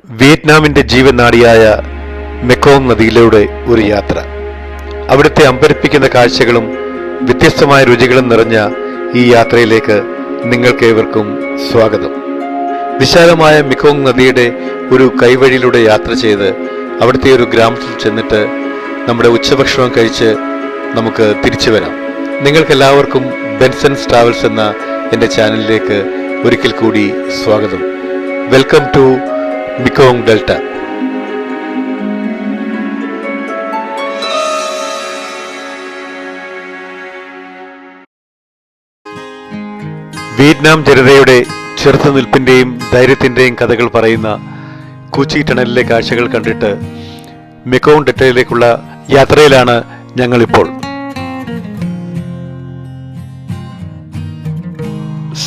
വിയറ്റ്നാമിന്റെ ജീവനാഡിയായ Mekong നദിയിലൂടെ ഒരു യാത്ര. അവിടുത്തെ അമ്പരപ്പിക്കുന്ന കാഴ്ചകളും വ്യത്യസ്തമായ രുചികളും നിറഞ്ഞ ഈ യാത്രയിലേക്ക് നിങ്ങൾക്കേവർക്കും സ്വാഗതം. വിശാലമായ മെക്കോങ് നദിയുടെ ഒരു കൈവഴിയിലൂടെ യാത്ര ചെയ്ത് അവിടുത്തെ ഒരു ഗ്രാമത്തിൽ ചെന്നിട്ട് നമ്മുടെ ഉച്ചഭക്ഷണം കഴിച്ച് നമുക്ക് തിരിച്ചു വരാം. നിങ്ങൾക്കെല്ലാവർക്കും ബെൻസൺസ് ട്രാവൽസ് എന്ന എൻ്റെ ചാനലിലേക്ക് ഒരിക്കൽ കൂടി സ്വാഗതം. Welcome to Mekong delta. Vietnam ജനതയുടെ ചെറുത്തുനിൽപ്പിന്റെയും ധൈര്യത്തിന്റെയും കഥകൾ പറയുന്ന കൂച്ചി ടണലിലെ കാഴ്ചകൾ കണ്ടിട്ട് മെക്കോങ് ഡെൽറ്റയിലേക്കുള്ള യാത്രയിലാണ് ഞങ്ങളിപ്പോൾ.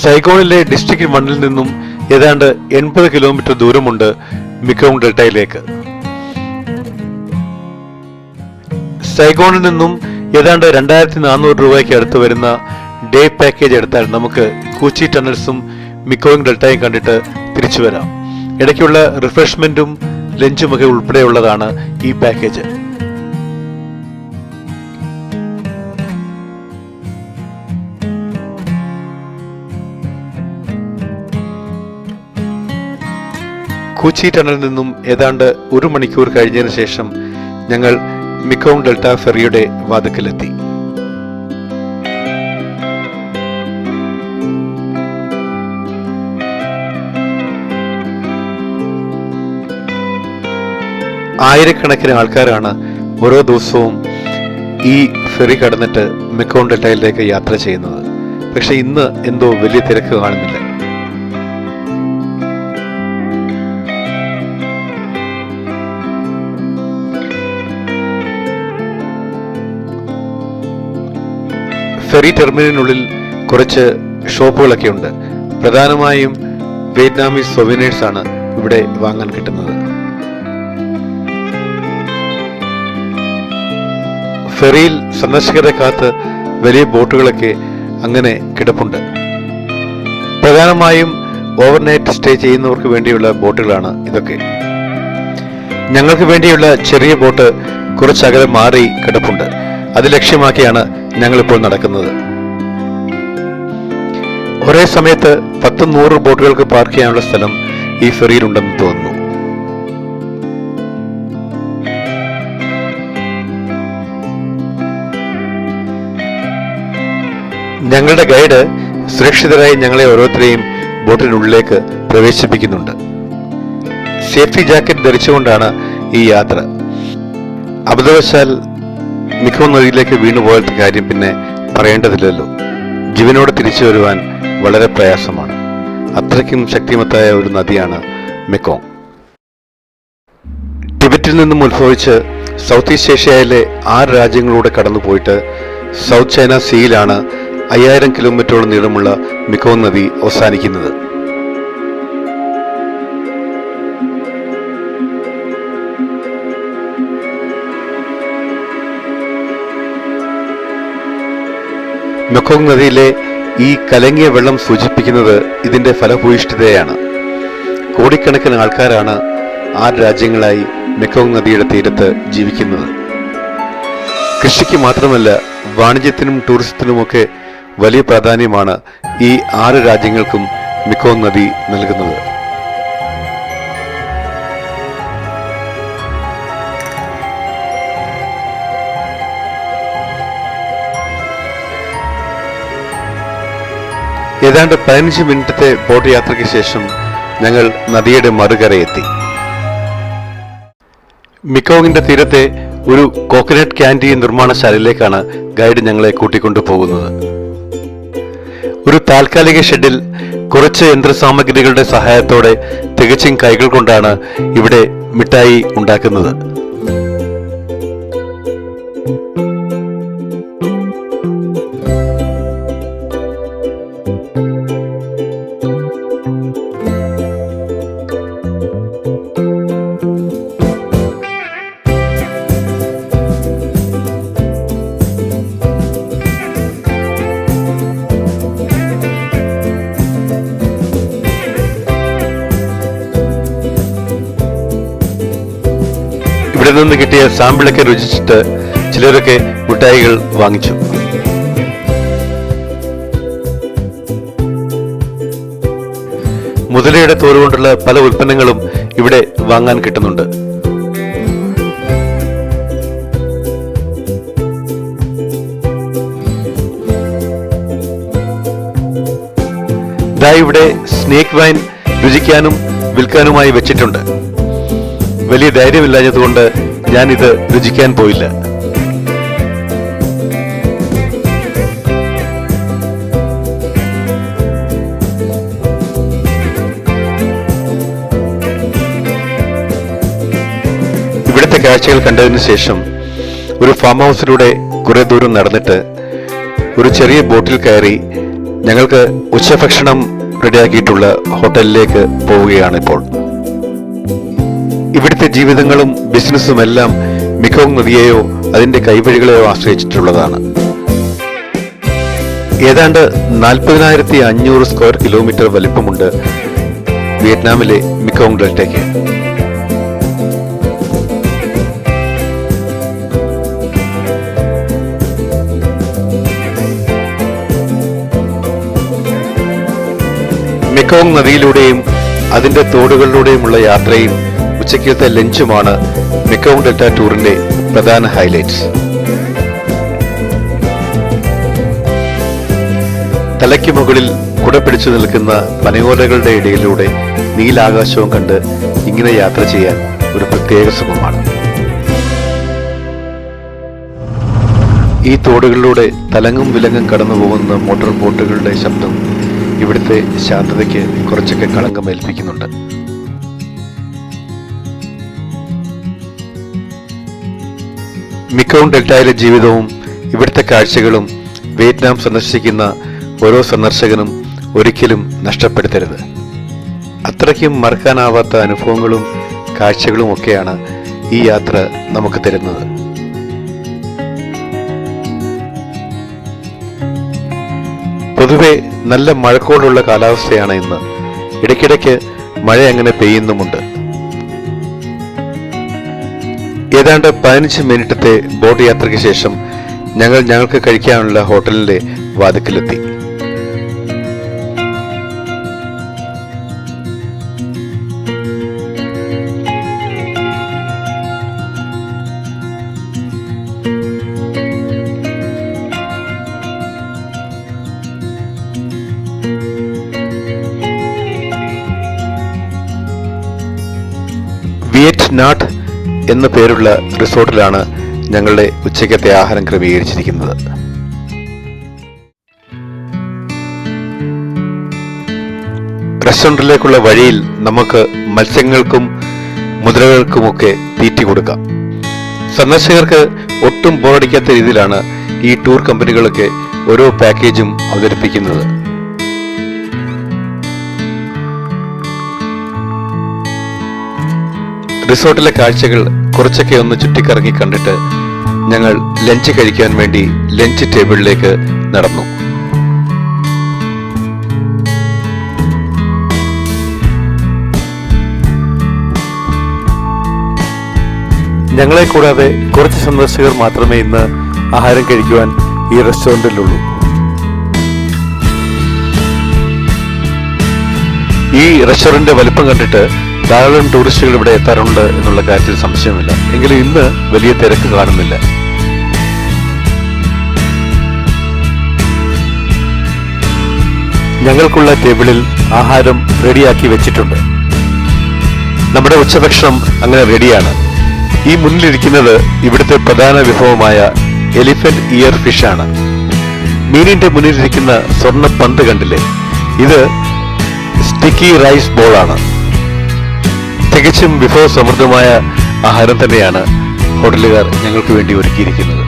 സൈഗോണിലെ ഡിസ്ട്രിക്ട് 1 നിന്നും ഏതാണ്ട് 80 കിലോമീറ്റർ ദൂരമുണ്ട് മെക്കോങ് ഡെൽറ്റയിലേക്ക്. സൈഗോണിൽ നിന്നും ഏതാണ്ട് 2400 രൂപയ്ക്ക് അടുത്ത് വരുന്ന ഡേ പാക്കേജ് എടുത്താൽ നമുക്ക് കൂച്ചി ടണൽസും മെക്കോങ് ഡെൽറ്റയും കണ്ടിട്ട് തിരിച്ചു വരാം. ഇടയ്ക്കുള്ള റിഫ്രഷ്മെന്റും ലഞ്ചുമൊക്കെ ഉൾപ്പെടെയുള്ളതാണ് ഈ പാക്കേജ്. കൂച്ചി ടണലിൽ നിന്നും ഏതാണ്ട് 1 മണിക്കൂർ കഴിഞ്ഞതിന് ശേഷം ഞങ്ങൾ മെക്കോങ് ഡെൽറ്റ ഫെറിയുടെ വാതിക്കലെത്തി. ആയിരക്കണക്കിന് ആൾക്കാരാണ് ഓരോ ദിവസവും ഈ ഫെറി കടന്നിട്ട് മെക്കോങ് ഡെൽറ്റയിലേക്ക് യാത്ര ചെയ്യുന്നത്. പക്ഷെ ഇന്ന് എന്തോ വലിയ തിരക്ക് കാണുന്നില്ല. ഫെറി ടെർമിനലിനുള്ളിൽ കുറച്ച് ഷോപ്പുകളൊക്കെ ഉണ്ട്. പ്രധാനമായും വിയറ്റ്നാമീസ് സൊവനീഴ്സ് ആണ് ഇവിടെ വാങ്ങാൻ കിട്ടുന്നത്. ഫെറിയിൽ സന്ദർശകരെ കാത്ത് വലിയ ബോട്ടുകളൊക്കെ അങ്ങനെ കിടപ്പുണ്ട്. പ്രധാനമായും ഓവർനൈറ്റ് സ്റ്റേ ചെയ്യുന്നവർക്ക് വേണ്ടിയുള്ള ബോട്ടുകളാണ് ഇതൊക്കെ. ഞങ്ങൾക്ക് വേണ്ടിയുള്ള ചെറിയ ബോട്ട് കുറച്ചകലെ മാറി കിടപ്പുണ്ട്. അത് ലക്ഷ്യമാക്കിയാണ് ഞങ്ങളിപ്പോൾ നടക്കുന്നത്. ഒരേ സമയത്ത് 10-100 ബോട്ടുകൾക്ക് പാർക്ക് ചെയ്യാനുള്ള സ്ഥലം ഈ ഫെറിയിലുണ്ടെന്ന് തോന്നുന്നു. ഞങ്ങളുടെ ഗൈഡ് സുരക്ഷിതരായി ഞങ്ങളെ ഓരോരുത്തരെയും ബോട്ടിനുള്ളിലേക്ക് പ്രവേശിപ്പിക്കുന്നുണ്ട്. സേഫ്റ്റി ജാക്കറ്റ് ധരിച്ചുകൊണ്ടാണ് ഈ യാത്ര. അബദ്ധവശാൽ മെക്കോങ് നദിയിലേക്ക് വീണുപോയത്തെ കാര്യം പിന്നെ പറയേണ്ടതില്ലല്ലോ. ജീവനോട് തിരിച്ചു വരുവാൻ വളരെ പ്രയാസമാണ്. അത്രയ്ക്കും ശക്തിമത്തായ ഒരു നദിയാണ് മെക്കോങ്. ടിബറ്റിൽ നിന്നും ഉത്ഭവിച്ച് സൗത്ത് ഈസ്റ്റ് ഏഷ്യയിലെ 6 രാജ്യങ്ങളിലൂടെ കടന്നുപോയിട്ട് സൗത്ത് ചൈന സീയിലാണ് 5000 കിലോമീറ്ററോളം നീളമുള്ള മെക്കോങ് നദി അവസാനിക്കുന്നത്. മെക്കോങ് നദിയിലെ ഈ കലങ്ങിയ വെള്ളം സൂചിപ്പിക്കുന്നത് ഇതിന്റെ ഫലഭൂയിഷ്ഠതയാണ്. കോടിക്കണക്കിന് ആൾക്കാരാണ് 6 രാജ്യങ്ങളായി മെക്കോങ് നദിയുടെ തീരത്ത് ജീവിക്കുന്നത്. കൃഷിക്ക് മാത്രമല്ല, വാണിജ്യത്തിനും ടൂറിസത്തിനുമൊക്കെ വലിയ പ്രാധാന്യമാണ് ഈ 6 രാജ്യങ്ങൾക്കും മെക്കോങ് നദി നൽകുന്നത്. ഏതാണ്ട് 15 മിനിറ്റത്തെ ബോട്ട് യാത്രയ്ക്ക് ശേഷം ഞങ്ങൾ നദിയുടെ മറുകരയെത്തി. മെക്കോങ്ങിന്റെ തീരത്തെ ഒരു കോക്കനട്ട് ക്യാൻഡി നിർമ്മാണശാലയിലേക്കാണ് ഗൈഡ് ഞങ്ങളെ കൂട്ടിക്കൊണ്ടു പോകുന്നത്. ഒരു താൽക്കാലിക ഷെഡിൽ കുറച്ച് യന്ത്രസാമഗ്രികളുടെ സഹായത്തോടെ തികച്ചും കൈകൾ കൊണ്ടാണ് ഇവിടെ മിഠായി ഉണ്ടാക്കുന്നത്. ഇവിടെ നിന്ന് കിട്ടിയ സാമ്പിളൊക്കെ രുചിച്ചിട്ട് ചിലരൊക്കെ മിഠായികൾ വാങ്ങിച്ചു. മുതലയുടെ തോലുകൊണ്ടുള്ള പല ഉൽപ്പന്നങ്ങളും ഇവിടെ വാങ്ങാൻ കിട്ടുന്നുണ്ട്. ഇവിടെ സ്നേക്ക് വൈൻ രുചിക്കാനും വിൽക്കാനുമായി വെച്ചിട്ടുണ്ട്. വലിയ ധൈര്യമില്ലാഞ്ഞതുകൊണ്ട് ഞാനിത് രുചിക്കാൻ പോയില്ല. ഇവിടുത്തെ കാഴ്ചകൾ കണ്ടതിന് ശേഷം ഒരു ഫാം ഹൗസിലൂടെ കുറെ ദൂരം നടന്നിട്ട് ഒരു ചെറിയ ബോട്ടിൽ കയറി ഞങ്ങൾക്ക് ഉച്ചഭക്ഷണം റെഡിയാക്കിയിട്ടുള്ള ഹോട്ടലിലേക്ക് പോവുകയാണ് ഇപ്പോൾ. ഇവിടുത്തെ ജീവിതങ്ങളും ബിസിനസ്സും എല്ലാം മെക്കോങ് നദിയെയോ അതിന്റെ കൈവഴികളെയോ ആശ്രയിച്ചിട്ടുള്ളതാണ്. ഏതാണ്ട് 40,500 സ്ക്വയർ കിലോമീറ്റർ വലിപ്പമുണ്ട് വിയറ്റ്നാമിലെ മെക്കോങ് ഡെൽറ്റയ്ക്ക്. മെക്കോങ് നദിയിലൂടെയും അതിന്റെ തോടുകളിലൂടെയുമുള്ള യാത്രയും ഉച്ചയ്ക്കത്തെ ലഞ്ചുമാണ് മെക്കോങ് ഡെൽറ്റ ടൂറിന്റെ പ്രധാന ഹൈലൈറ്റ്സ്. തലയ്ക്ക് മുകളിൽ കുട പിടിച്ചു നിൽക്കുന്ന പനയോലകളുടെ ഇടയിലൂടെ നീലാകാശവും കണ്ട് ഇങ്ങനെ യാത്ര ചെയ്യാൻ ഒരു പ്രത്യേക സുഖമാണ്. ഈ തോടുകളിലൂടെ തലങ്ങും വിലങ്ങും കടന്നു പോകുന്ന മോട്ടോർ ബോട്ടുകളുടെ ശബ്ദം ഇവിടുത്തെ ശാന്തതയ്ക്ക് കുറച്ചൊക്കെ കളങ്കമേൽപ്പിക്കുന്നുണ്ട്. മെക്കോങ് ഡെൽറ്റയിലെ ജീവിതവും ഇവിടുത്തെ കാഴ്ചകളും വിയറ്റ്നാം സന്ദർശിക്കുന്ന ഓരോ സന്ദർശകനും ഒരിക്കലും നഷ്ടപ്പെടുത്തരുത്. അത്രയ്ക്കും മറക്കാനാവാത്ത അനുഭവങ്ങളും കാഴ്ചകളും ഒക്കെയാണ് ഈ യാത്ര നമുക്ക് തരുന്നത്. പൊതുവെ നല്ല മഴക്കോളുള്ള കാലാവസ്ഥയാണ് ഇന്ന്. ഇടയ്ക്കിടയ്ക്ക് മഴ അങ്ങനെ പെയ്യുന്നുമുണ്ട്. ഏതാണ്ട് 15 മിനിറ്റത്തെ ബോട്ട് യാത്രയ്ക്ക് ശേഷം ഞങ്ങൾക്ക് കഴിക്കാനുള്ള ഹോട്ടലിന്റെ വാതിക്കലെത്തി. വിയറ്റ്നാട്ട് എന്ന പേരുള്ള റിസോർട്ടിലാണ് ഞങ്ങളുടെ ഉച്ചയ്ക്കത്തെ ആഹാരം ക്രമീകരിച്ചിരിക്കുന്നത്. റെസ്റ്റോറന്റിലേക്കുള്ള വഴിയിൽ നമുക്ക് മത്സ്യങ്ങൾക്കും മുതലകൾക്കുമൊക്കെ തീറ്റി കൊടുക്കാം. സന്ദർശകർക്ക് ഒട്ടും ബോറടിക്കാത്ത രീതിയിലാണ് ഈ ടൂർ കമ്പനികളൊക്കെ ഓരോ പാക്കേജും അവതരിപ്പിക്കുന്നത്. റിസോർട്ടിലെ കാഴ്ചകൾ കുറച്ചൊക്കെ ഒന്ന് ചുറ്റിക്കറങ്ങി കണ്ടിട്ട് ഞങ്ങൾ ലഞ്ച് കഴിക്കാൻ വേണ്ടി ലഞ്ച് ടേബിളിലേക്ക് നടന്നു. ഞങ്ങളെ കൂടാതെ കുറച്ച് സന്ദർശകർ മാത്രമേ ഇന്ന് ആഹാരം കഴിക്കുവാൻ ഈ റെസ്റ്റോറന്റിലുള്ളൂ. ഈ റെസ്റ്റോറന്റ് വലിപ്പം കണ്ടിട്ട് ധാരാളം ടൂറിസ്റ്റുകൾ ഇവിടെ എത്താറുണ്ട് എന്നുള്ള കാര്യത്തിൽ സംശയമില്ല. എങ്കിലും ഇന്ന് വലിയ തിരക്ക് കാണുന്നില്ല. ഞങ്ങൾക്കുള്ള ടേബിളിൽ ആഹാരം റെഡിയാക്കി വെച്ചിട്ടുണ്ട്. നമ്മുടെ ഉച്ചഭക്ഷണം അങ്ങനെ റെഡിയാണ്. ഈ മുന്നിലിരിക്കുന്നത് ഇവിടുത്തെ പ്രധാന വിഭവമായ എലിഫന്റ് ഇയർ ഫിഷ് ആണ്. മീനിന്റെ മുന്നിലിരിക്കുന്ന സ്വർണ്ണ പന്ത് കണ്ടില്ലേ? ഇത് സ്റ്റിക്കി റൈസ് ബോൾ ആണ്. തികച്ചും വിഭവസമൃദ്ധമായ ആഹാരം തന്നെയാണ് ഹോട്ടലുകാർ ഞങ്ങൾക്ക് വേണ്ടി ഒരുക്കിയിരിക്കുന്നത്.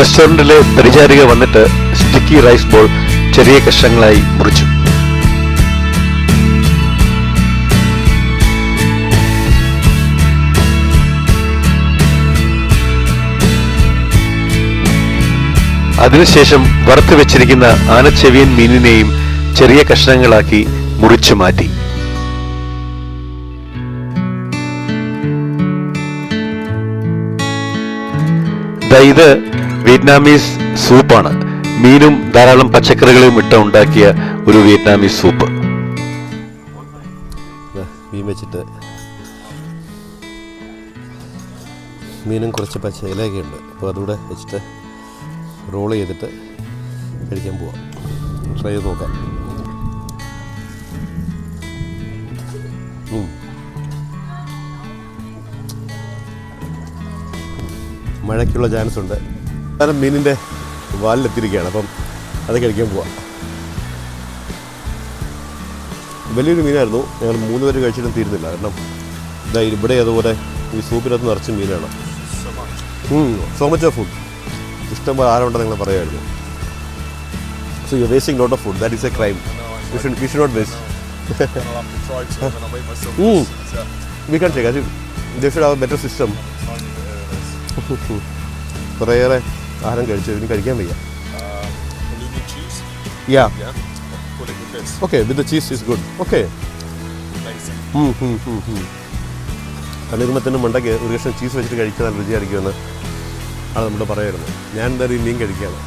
റെസ്റ്റോറന്റിലെ പരിചാരിക വന്നിട്ട് സ്റ്റിക്കി റൈസ് ബോൾ ചെറിയ കഷ്ണങ്ങളായി മുറിച്ചു. അതിനുശേഷം വറുത്തു വെച്ചിരിക്കുന്ന ആനച്ചെവിയൻ മീനിനെയും ചെറിയ കഷ്ണങ്ങളാക്കി മുറിച്ചു മാറ്റി. ഇത് വിയറ്റ്നാമീസ് സൂപ്പാണ്. മീനും ധാരാളം പച്ചക്കറികളും ഇട്ട് ഉണ്ടാക്കിയ ഒരു വിയറ്റ്നാമീസ് സൂപ്പ്. മീൻ വെച്ചിട്ട് മീനും കുറച്ച് പച്ച ഇലയൊക്കെ ഉണ്ട്. അപ്പോൾ അതുകൂടെ വെച്ചിട്ട് റോൾ ചെയ്തിട്ട് കഴിക്കാൻ പോവാം. ട്രൈ ചെയ്ത് നോക്കാം. മഴയ്ക്കുള്ള ചാൻസ് ഉണ്ട്. കാരണം മീനിൻ്റെ വാലിലെത്തിയിരിക്കുകയാണ്. അപ്പം അത് കഴിക്കാൻ പോവാം. വലിയൊരു മീനായിരുന്നു. ഞങ്ങൾ 3 പേര് കഴിച്ചിട്ടും തീരുന്നില്ല. കാരണം ഇതാ ഇവിടെ അതുപോലെ ഈ സൂപ്പിനകത്ത് നിറച്ച് മീനാണ്. So much of food. ഇഷ്ടംപോലെ ആരുണ്ടെന്ന് നിങ്ങൾ പറയുമായിരുന്നു. So you wasting lot of food. That is a crime. You should not waste. We can take അത്. They should have a better system. കുറേയേറെ ആഹാരം കഴിച്ചു. ഇനി കഴിക്കാൻ വയ്യ. Ya okay with the cheese is good. Okay തണ്ണീർമത്തനും മണ്ടയ്ക്ക് ഒരു കഷ്ണം ചീസ് വെച്ചിട്ട് കഴിക്കാൻ നല്ല രുചിയായിരിക്കുമെന്ന് ആണ് നമ്മൾ പറയായിരുന്നു. ഞാൻ എന്തായാലും ഈ മീൻ കഴിക്കുകയാണ്.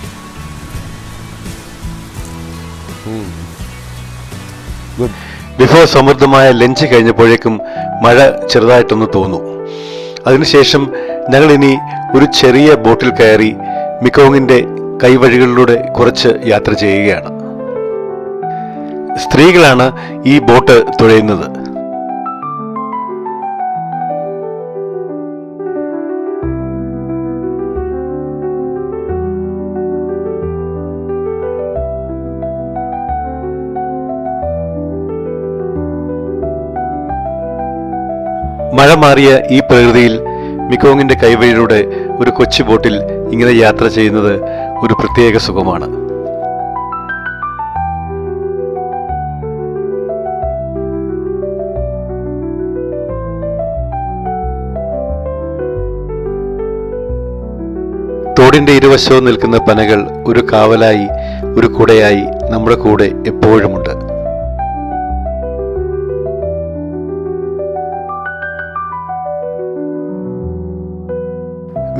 ഗുഡ്. വിഭവസമൃദ്ധമായ ലഞ്ച് കഴിഞ്ഞപ്പോഴേക്കും മഴ ചെറുതായിട്ടൊന്ന് തോന്നു. അതിനുശേഷം ഞങ്ങൾ ഇനി ഒരു ചെറിയ ബോട്ടിൽ കയറി മിക്കോങ്ങിന്റെ കൈവഴികളിലൂടെ കുറച്ച് യാത്ര ചെയ്യുകയാണ്. സ്ത്രീകളാണ് ഈ ബോട്ട് തുഴയുന്നത്. മഴ മാറിയ ഈ പ്രകൃതിയിൽ മിക്കോങ്ങിന്റെ കൈവഴിയിലൂടെ ഒരു കൊച്ചു ബോട്ടിൽ ഇങ്ങനെ യാത്ര ചെയ്യുന്നത് ഒരു പ്രത്യേക സുഖമാണ്. തോടിന്റെ ഇരുവശവും നിൽക്കുന്ന പനകൾ ഒരു കാവലായി, ഒരു കുടയായി നമ്മുടെ കൂടെ എപ്പോഴുമുണ്ട്.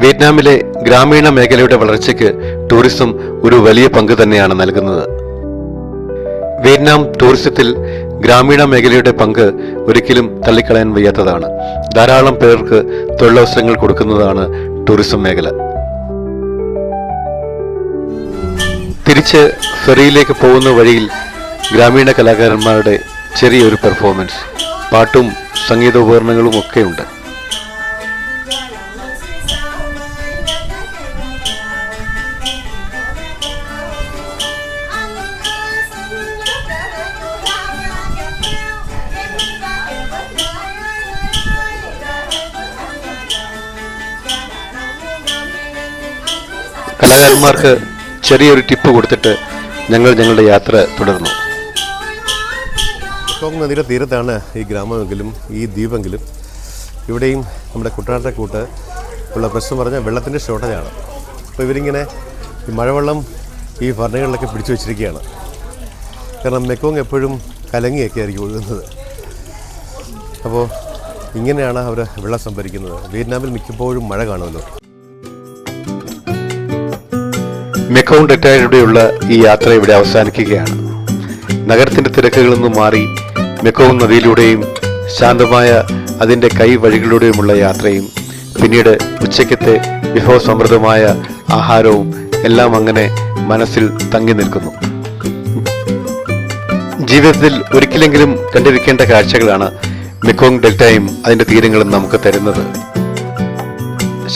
വിയറ്റ്നാമിലെ ഗ്രാമീണ മേഖലയുടെ വളർച്ചയ്ക്ക് ടൂറിസം ഒരു വലിയ പങ്ക് തന്നെയാണ് നൽകുന്നത്. വിയറ്റ്നാം ടൂറിസത്തിൽ ഗ്രാമീണ മേഖലയുടെ പങ്ക് ഒരിക്കലും തള്ളിക്കളയാൻ വയ്യാത്തതാണ്. ധാരാളം പേർക്ക് തൊഴിലവസരങ്ങൾ കൊടുക്കുന്നതാണ് ടൂറിസം മേഖല. തിരിച്ച് ഫെറിയിലേക്ക് പോകുന്ന വഴിയിൽ ഗ്രാമീണ കലാകാരന്മാരുടെ ചെറിയൊരു പെർഫോമൻസ്, പാട്ടും സംഗീതോപകരണങ്ങളും ഒക്കെ ഉണ്ട്. കലാകാരന്മാർക്ക് ചെറിയൊരു ടിപ്പ് കൊടുത്തിട്ട് ഞങ്ങൾ ഞങ്ങളുടെ യാത്ര തുടർന്നു. മെക്കോങ് നദിയുടെ തീരത്താണ് ഈ ഗ്രാമമെങ്കിലും ഈ ദ്വീപെങ്കിലും. ഇവിടെയും നമ്മുടെ കുട്ടനാട്ടെ കൂട്ട് ഉള്ള പ്രശ്നം പറഞ്ഞാൽ വെള്ളത്തിൻ്റെ ഷോർട്ടേജാണ്. അപ്പോൾ ഇവരിങ്ങനെ ഈ മഴവെള്ളം ഈ ഭരണകളിലൊക്കെ പിടിച്ചു വെച്ചിരിക്കുകയാണ്. കാരണം മെക്കോങ് എപ്പോഴും കലങ്ങിയൊക്കെ ആയിരിക്കും ഒഴുകുന്നത്. അപ്പോൾ ഇങ്ങനെയാണ് അവർ വെള്ളം സംഭരിക്കുന്നത്. വിയറ്റ്നാമിൽ മിക്കപ്പോഴും മഴ കാണുമല്ലോ. മെക്കോങ് ഡെൽറ്റയിലൂടെയുള്ള ഈ യാത്ര ഇവിടെ അവസാനിക്കുകയാണ്. നഗരത്തിന്റെ തിരക്കുകളിൽ നിന്നും മാറി മെക്കോങ് നദിയിലൂടെയും ശാന്തമായ അതിന്റെ കൈവഴികളിലൂടെയുമുള്ള യാത്രയും പിന്നീട് ഉച്ചയ്ക്കത്തെ വിഭവസമൃദ്ധമായ ആഹാരവും എല്ലാം അങ്ങനെ മനസ്സിൽ തങ്ങി നിൽക്കുന്നു. ജീവിതത്തിൽ ഒരിക്കലെങ്കിലും കണ്ടിരിക്കേണ്ട കാഴ്ചകളാണ് മെക്കോങ് ഡെൽറ്റയും അതിന്റെ തീരങ്ങളും നമുക്ക് തരുന്നത്.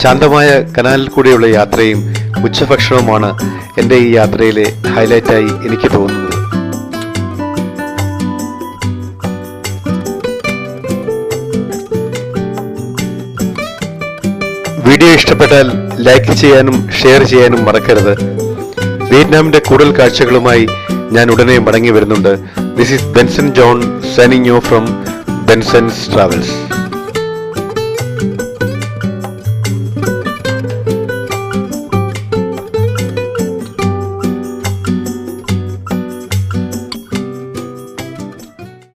ശാന്തമായ കനാലിൽ കൂടെയുള്ള യാത്രയും ഉച്ചഭക്ഷണവുമാണ് എൻ്റെ ഈ യാത്രയിലെ ഹൈലൈറ്റായി എനിക്ക് തോന്നുന്നത്. വീഡിയോ ഇഷ്ടപ്പെട്ടാൽ ലൈക്ക് ചെയ്യാനും ഷെയർ ചെയ്യാനും മറക്കരുത്. വിയറ്റ്നാമിന്റെ കൂടുതൽ കാഴ്ചകളുമായി ഞാൻ ഉടനെ മടങ്ങി വരുന്നുണ്ട്. This is Benson John signing you from Benson's travels.